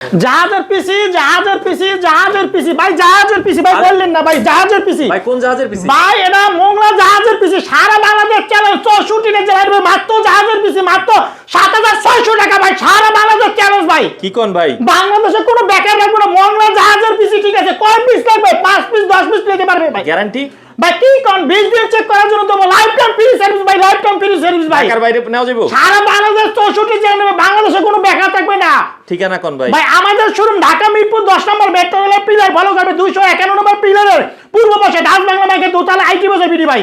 জাহাজের পিসি ভাই, জাহাজের পিসি ভাই, বললেন না ভাই, জাহাজের পিসি ভাই কোন জাহাজের পিসি ভাই? এটা মোংলা জাহাজের পিসি, সারা বাংলাদেশ চ্যালেঞ্জ, 64 জেলার মাত্র জাহাজের পিসি, মাত্র 7600 টাকা ভাই, সারা বাংলাদেশ চ্যালেঞ্জ ভাই। কি কোন ভাই? বাংলাদেশে কোনো বেকার রাখবো না, মোংলা জাহাজের পিসি, ঠিক আছে? কয় পিস লাগবে? 5 পিস 10 পিস নিতে পারবে ভাই। গ্যারান্টি ভাই কি কোন 20 দিন চেক করার জন্য দেবো, লাইফ টাইম ফ্রি সার্ভিস ভাই, লাইফ টাইম ফ্রি সার্ভিস ভাই। ঢাকার বাইরে নেওয়া যাবে? সারা বাংলাদেশ 64 জেলা নেবে, বাংলাদেশে কোনো বেকার থাকবে না। ঠিকানা কোন ভাই? ভাই আমাদের শোরুম ঢাকা মিরপুর 10 নম্বর মেট্রো রেলের পিলার, ভালো যাবে 251 নম্বর পিলারের পূর্ব পাশে ডাচ বাংলা ব্যাংকের দোতলা আইটি বাজার বিডি ভাই।